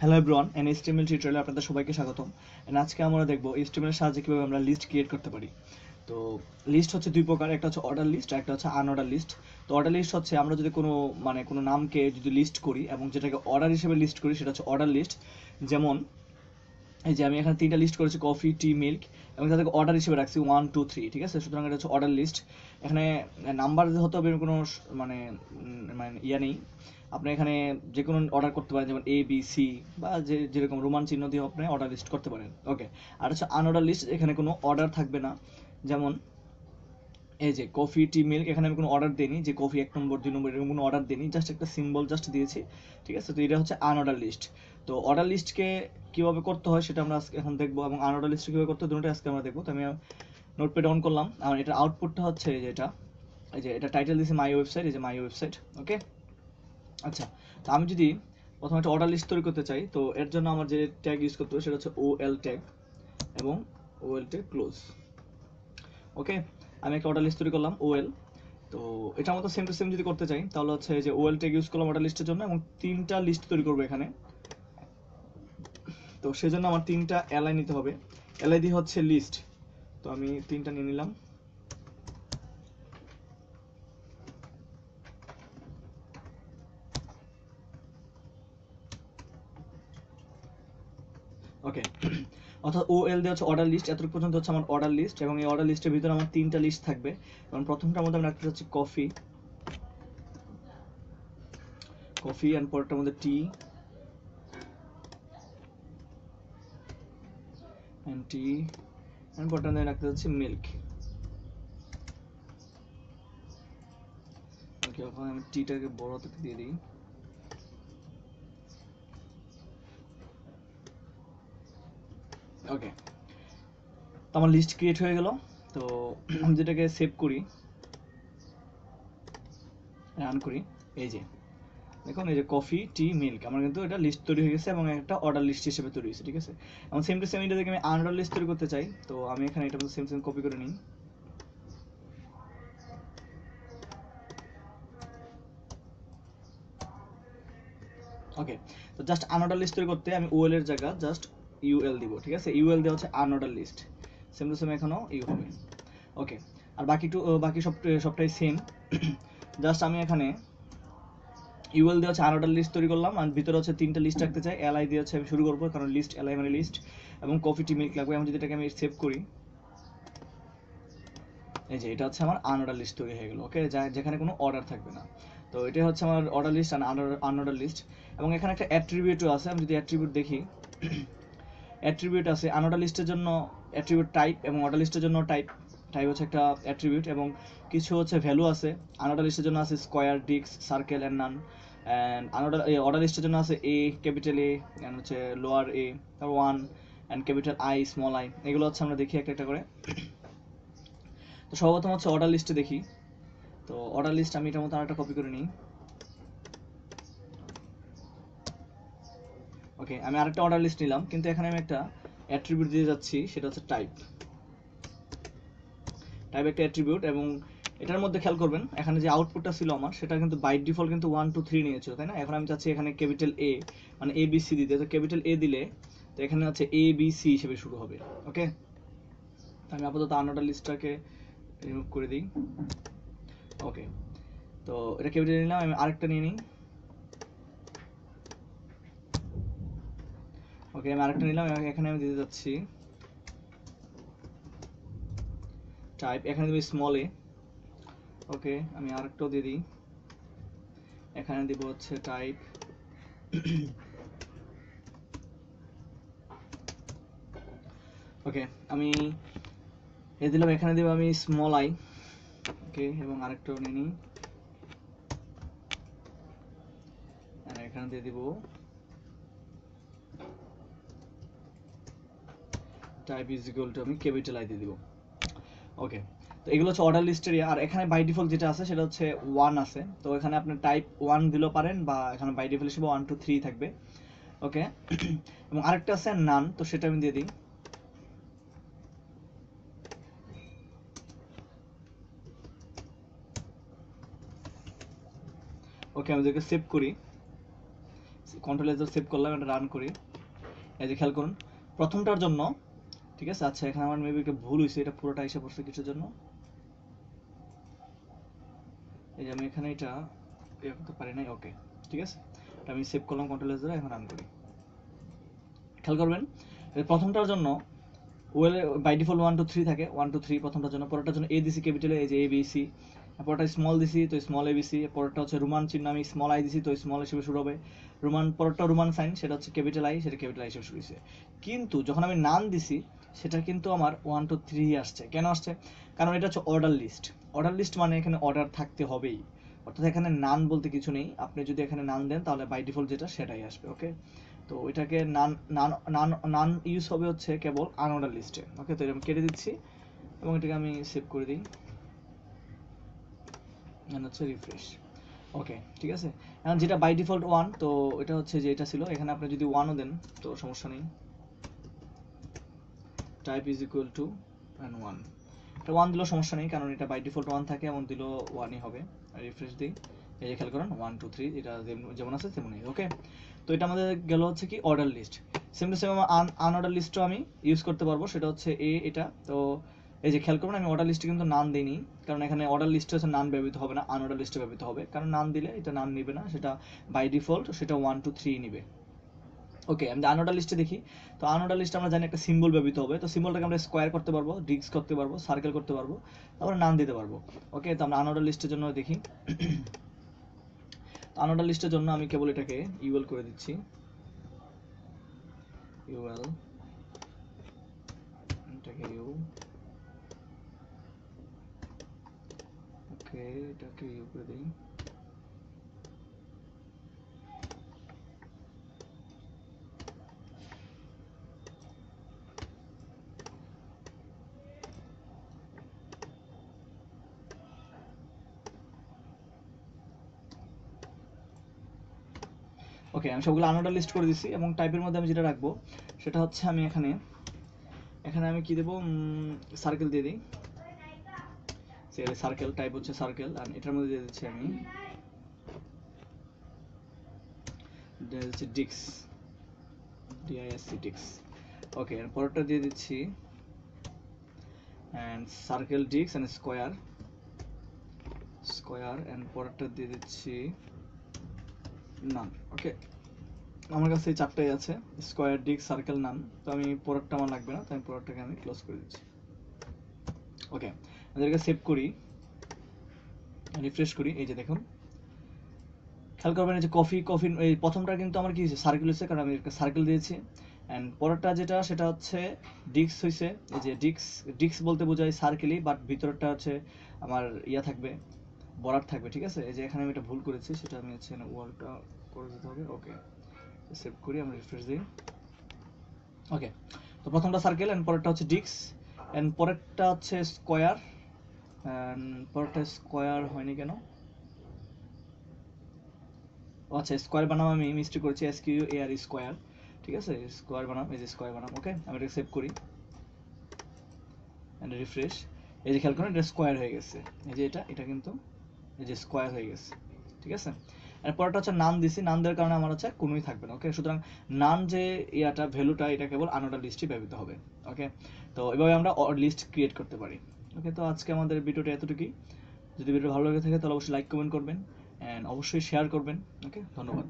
Hello everyone, HTML টিউটোরিয়ালে আপনাদের সবাইকে স্বাগতম। আজকে আমরা দেখব HTML এর সাহায্যে কিভাবে আমরা লিস্ট ক্রিয়েট করতে পারি। তো লিস্ট হচ্ছে দুই প্রকার, একটা হচ্ছে অর্ডার লিস্ট আর একটা হচ্ছে আনঅর্ডার লিস্ট। তো অর্ডার লিস্ট হচ্ছে আমরা যদি কোনো নামকে যদি লিস্ট করি এবং যেটাকে অর্ডার হিসেবে লিস্ট করি সেটা হচ্ছে অর্ডার লিস্ট। যেমন এই যে আমি এখানে তিনটা লিস্ট করেছি, কফি, টি, মিল্ক, এবং তাদেরকে অর্ডার হিসেবে রাখছি 1 2 3, ঠিক আছে? সুতরাং এটা হচ্ছে অর্ডার লিস্ট। এখানে নাম্বার হতে হবে কোনো মানে মানে ইয়া নেই। আপনি এখানে যে কোনো অর্ডার করতে পারেন, যেমন এ বি সি বা যেরকম রোমান চিহ্ন দিয়ে আপনি অর্ডার লিস্ট করতে পারেন। ওকে। আর হচ্ছে আনঅর্ডার লিস্ট, এখানে কোনো অর্ডার থাকবে না। যেমন এই যে কফি, টি, মিল্ক, এখানে আমি কোনো অর্ডার দিইনি যে কফি 1 নম্বর 2 নম্বর এরকম কোনো অর্ডার দিইনি, জাস্ট একটা সিম্বল জাস্ট দিয়েছি, ঠিক আছে? তো এটা হচ্ছে আনঅর্ডার লিস্ট। তো অর্ডার লিস্টকে কিভাবে করতে হয় সেটা আমরা আজকে এখন দেখবো, এবং আনঅর্ডার লিস্ট কিভাবে করতে হয় দুটোটাই আজকে আমরা দেখবো। তো আমি নোটপ্যাড অন করলাম, আর এটার আউটপুটটা হচ্ছে এটা টাইটেল দিয়েছি মাই ওয়েবসাইট, এই যে মাই ওয়েবসাইট। ওকে। আচ্ছা, তো আমি যদি প্রথমে একটা অর্ডার লিস্ট তৈরি করতে চাই, তো এর জন্য আমার যে ট্যাগ ইউজ করতে হবে সেটা হচ্ছে ওএল ট্যাগ এবং ওএল ট্যাগ ক্লোজ। ওকে। আমি একটা অর্ডার লিস্ট তৈরি করলাম ওএল। তো এটার মতো সেম টু সেম যদি করতে চাই তাহলে হচ্ছে যে ওএল ট্যাগ ইউজ করলাম অর্ডার লিস্টের জন্য, এবং তিনটা লিস্ট তৈরি করবো এখানে। তো সেজন্য আমার তিনটা এলআই নিতে হবে। এলআই দিয়ে হচ্ছে লিস্ট। তো আমি তিনটা নিয়ে নিলাম। ওকে। অর্থাৎ ওএল দিয়ে হচ্ছে অর্ডার লিস্ট, এতটুকু পর্যন্ত হচ্ছে আমার অর্ডার লিস্ট, এবং এই অর্ডার লিস্টের ভিতরে আমার তিনটা লিস্ট থাকবে। এবং প্রথমটার মধ্যে আমি রাখতে চাচ্ছি কফি, কফি, অ্যান্ড পরেরটার মধ্যে টি অ্যান্ড টি, অ্যান্ড পরেরটার মধ্যে রাখতে চাচ্ছি মিল্ক। ওকে, এখন আমি টিটাকে বড় থেকে দিয়ে দিই। ওকে, তো আমার লিস্ট ক্রিয়েট হয়ে গেল। তো আমি যেটাকে সেভ করি, রান করি, এই যে দেখুন, এই যে কফি, টি, মিল্ক, আমার কিন্তু এটা লিস্ট তৈরি হয়ে গেছে এবং একটা অর্ডার লিস্ট হিসেবে তৈরি হয়েছে, ঠিক আছে? এবং সেম টু সেম এটা থেকে আমি আনঅর্ডার লিস্ট তৈরি করতে চাই, তো আমি এখানে এটা সেম সেম কপি করে নিই। ওকে। তো জাস্ট আনঅর্ডার লিস্ট তৈরি করতে আমি ওএল এর জায়গা জাস্ট ইউএল দিব, ঠিক আছে? ইউএল দেওয়া হচ্ছে unordered list, same to same এখানেও ইউ হবে। ওকে। আর বাকি সবটাই সেম। জাস্ট আমি এখানে ইউএল দিয়ে হচ্ছে আনঅর্ডার লিস্ট তৈরি করলাম, আর ভিতরে হচ্ছে তিনটা লিস্ট রাখতে চাই। এলআই দিয়ে হচ্ছে আমি শুরু করবো, কারণ লিস্ট এলআই মানে লিস্ট, এবং কফি, টি, মিল্ক লাগবে। আমি যদি এটাকে আমি সেভ করি, এই যে এটা হচ্ছে আমার আনঅর্ডার লিস্ট তৈরি হয়ে গেল। ওকে, যেখানে কোনো অর্ডার থাকবে না। তো এটা হচ্ছে আমার অর্ডার লিস্ট আর আনঅর্ডার লিস্ট। এবং এখানে একটা অ্যাট্রিবিউটও আছে, আমি যদি অ্যাট্রিবিউট দেখি, অ্যাট্রিবিউট আছে আনঅর্ডার লিস্টের জন্য অ্যাট্রিবিউট টাইপ, এবং অর্ডার লিস্টের জন্য টাইপ। টাইপ হচ্ছে একটা অ্যাট্রিবিউট, এবং কিছু হচ্ছে ভ্যালু আছে। আনঅর্ডার লিস্টের জন্য আছে square, disc, circle, and none. And order লিস্টের জন্য আছে এ, ক্যাপিটাল এ, অ্যান্ড হচ্ছে লোয়ার এ, তারপর one, and capital I, small I. এগুলো হচ্ছে আমরা দেখি একটা একটা করে। তো সর্বপ্রথম হচ্ছে অর্ডার লিস্টে দেখি। তো অর্ডার লিস্ট আমি এটার মতো আরেকটা কপি করে নিই। ওকে, আমি আরেকটা অর্ডার লিস্ট নিলাম, কিন্তু এখানে আমি একটা অ্যাট্রিবিউট দিয়ে যাচ্ছি, সেটা হচ্ছে টাইপ। টাইপ একটা অ্যাট্রিবিউট, এবং এটার মধ্যে খেয়াল করবেন এখানে যে আউটপুটটা ছিল আমার, সেটা কিন্তু বাই ডিফল্ট কিন্তু 1 2 3 নিয়েছিল, তাই না? এখন আমি চাচ্ছি এখানে ক্যাপিটাল এ, মানে এ বি সি দিতে। তো ক্যাপিটাল এ দিলে তো এখানে হচ্ছে এ বি সি হিসেবে শুরু হবে। ওকে। আমি আপাতত আনঅর্ডার লিস্টটাকে রিমুভ করে দিই। ওকে। তো এটা ক্যাপিটাল নিলাম, আমি আরেকটা নিয়ে নিই। ওকে, আমি আরেকটা নিলাম, এখানে আমি দিতে যাচ্ছি টাইপ, এখানে দেবো স্মল এ। ওকে, আমি আরেকটাও দিয়ে দিই, এখানে দিব হচ্ছে টাইপ। ওকে, আমি এ দিলাম, এখানে দেবো আমি স্মল আই। ওকে, এবং আরেকটাও নিয়ে নিই, আর এখানে দিয়ে দিব টাইপ ইজ ইকুয়াল টু, আমি ক্যাপিটাল আই দিয়ে দিব। ওকে। তো এগুলো হচ্ছে অর্ডার লিস্টের। আর এখানে বাই ডিফল্ট যেটা আছে সেটা হচ্ছে 1 আছে। তো এখানে আপনি টাইপ 1 দিলেও পারেন, বা এখানে বাই ডিফল্ট হিসেবে 1 2 3 থাকবে। ওকে। এবং আরেকটা আছে নান, তো সেটা আমি দিয়ে দিই। ওকে, আমি এদেরকে সেভ করি। কন্ট্রোল এস সেভ করলাম, এটা রান করি। এই যে খেয়াল করুন প্রথমটার জন্য, ঠিক আছে। আচ্ছা এখানে আমার মেবি একটা ভুল হয়েছে, এটা পুরোটা এসে পড়ছে কিছুর জন্য। এই যে আমি এখানে এটা ইয়ে করতে পারি নাই, ওকে ঠিক আছে। এটা আমি সেভ করলাম কন্ট্রোল এস ধরে, এখন রান করি। খেয়াল করবেন প্রথমটার জন্য ওয়েল বাই ডিফল্ট 1 2 3 থাকে, 1 2 3 প্রথমটার জন্য। পরেরটার জন্য এ দিছি ক্যাপিটালে, এই যে এ বি সি। পরেরটা স্মল দিছি তো স্মল এ বি সি। পরেরটা হচ্ছে রোমান চিহ্ন, আমি স্মল আই দিছি তো স্মল হিসেবে শুরু হবে। রোমান পরেরটা রোমান সাইন, সেটা হচ্ছে ক্যাপিটাল আই, সেটা ক্যাপিটাল আই হিসেবে শুরু হয়েছে। কিন্তু যখন আমি নান দিছি সেটা কিন্তু আমার 1 2 3 আসছে। কেন আসছে? কারণ এটা হচ্ছে অর্ডার লিস্ট। অর্ডার লিস্ট মানে এখানে অর্ডার থাকতে হবেই, অর্থাৎ এখানে নান বলতে কিছু নেই। আপনি যদি এখানে নান দেন তাহলে বাই ডিফল্ট যেটা সেটাই আসবে, ওকে। তো এটাকে নান নান নান নান ইউজ হবে হচ্ছে কেবল আনঅর্ডার লিস্টে, ওকে। তো এটা আমি কেটে দিচ্ছি এবং এটাকে আমি সেভ করে দিই, হচ্ছে রিফ্রেশ, ওকে ঠিক আছে। এখন যেটা বাই ডিফল্ট 1, তো এটা হচ্ছে যে এটা ছিল, এখানে আপনি যদি 1ও দেন তো সমস্যা নেই। Type is equal to and 1, এটা 1 দিলেও সমস্যা নেই কারণ এটা বাই ডিফল্ট 1 থাকে, এমন দিলেও 1ই হবে। রিফ্রেশ দিই, এই যে খেয়াল করেন 1 2 3 এটা যেমন আছে তেমনই, ওকে। তো এটা আমাদের গেল হচ্ছে কি order list. Same to same আমার আনঅর্ডার লিস্টও আমি ইউজ করতে পারবো, সেটা হচ্ছে এটা। তো এই যে খেয়াল করবেন আমি অর্ডার লিস্টে কিন্তু নান দিইনি, কারণ এখানে অর্ডার লিস্টে হচ্ছে নান ব্যবহৃত হবে না, আনঅর্ডার লিস্টে ব্যবহৃত হবে। কারণ নান দিলে এটা নান নিবে না, সেটা বাই ডিফল্ট সেটা 1 2 3 নিবে, ওকে। আমি আনঅর্ডার লিস্টে দেখি, তো আনঅর্ডার লিস্টে আমরা জানি একটা সিম্বল ব্যবহৃত হবে, তো সিম্বলটাকে আমরা স্কোয়ার করতে পারবো, ডিস্ক করতে পারবো, সার্কেল করতে পারবো, তারপরে নান দিতে পারবো, ওকে। তো আমরা আনঅর্ডার লিস্টের জন্য দেখি। আনঅর্ডার লিস্টের জন্য আমি কেবল এটাকে ইউএল করে দিচ্ছি, ইউএল, এটাকে ইউ, ওকে এটাকে ইউ করে দিই। ওকে আমি সবগুলো আনঅর্ডার লিস্ট করে দিছি এবং টাইপের মধ্যে আমি যেটা রাখবো সেটা হচ্ছে আমি এখানে আমি কি দেবো, সার্কেল দিয়ে দিই। সার্কেল টাইপ হচ্ছে সার্কেল, আর এটার মধ্যে দিয়ে দিচ্ছি আমি ডিক্স, ডিআইএসসি ডিক্স, ওকে। এর পরেরটা দিয়ে দিচ্ছি অ্যান্ড সার্কেল ডিক্স অ্যান্ড স্কোয়ার, অ্যান্ড পরেরটা দিয়ে দিচ্ছি নান, ওকে। আমার কাছে এই চারটাই আছে, স্কোয়ার ডিক্স সার্কেল নান। তো আমি পরেরটা আমার লাগবে না, তো আমি পরেরটাকে আমি ক্লোজ করে দিচ্ছি, ওকে। এদেরকে সেভ করি, রিফ্রেশ করি, এই যে দেখুন খেয়াল করবেন এই যে কফি এই প্রথমটা কিন্তু আমার কি হয়েছে সার্কেল হয়েছে, কারণ আমি একটা সার্কেল দিয়েছি। অ্যান্ড পরেরটা যেটা সেটা হচ্ছে ডিক্স হয়েছে, এই যে ডিক্স বলতে বোঝায় সার্কেলই, বাট ভিতরটা হচ্ছে আমার ইয়া থাকবে, বরাট থাকবে, ঠিক আছে। এই যে এখানে আমি একটা ভুল করেছি, সেটা আমি হচ্ছে ওয়ালটা করে দিতে হবে, ওকে। সেভ করি, আমরা রিফ্রেশ দিই, ওকে। তো প্রথমটা সার্কেল অ্যান্ড পরেরটা হচ্ছে ডিক্স অ্যান্ড পরেরটা হচ্ছে স্কোয়ার, অ্যান্ড পরেরটা স্কোয়ার হয়নি কেন, আচ্ছা স্কোয়ার বানাম আমি মিস্টেক করেছি, SQUAR স্কোয়ার, ঠিক আছে। স্কোয়ার বানাম, এই যে স্কোয়ার বানাম, ওকে। আমি এটাকে সেভ করি এন্ড রিফ্রেশ, এই যে খেয়াল করেন এটা স্কোয়ার হয়ে গেছে, এই যে এটা কিন্তু এই যে স্কোয়ার হয়ে গেছে, ঠিক আছে। আর পরেরটা হচ্ছে নান দিছি, নান দেওয়ার কারণে আমার হচ্ছে কোনোই থাকবে না, ওকে। সুতরাং নান যে ইয়াটা ভ্যালুটা এটা কেবল আনঅর্ডার লিস্টে ব্যবহৃত হবে, ওকে। তো এভাবে আমরা লিস্ট ক্রিয়েট করতে পারি, ওকে। তো আজকে আমাদের ভিডিওটা এতটুকুই। যদি ভিডিও ভালো লেগে থাকে তাহলে অবশ্যই লাইক কমেন্ট করবেন অ্যান্ড অবশ্যই শেয়ার করবেন, ওকে। ধন্যবাদ।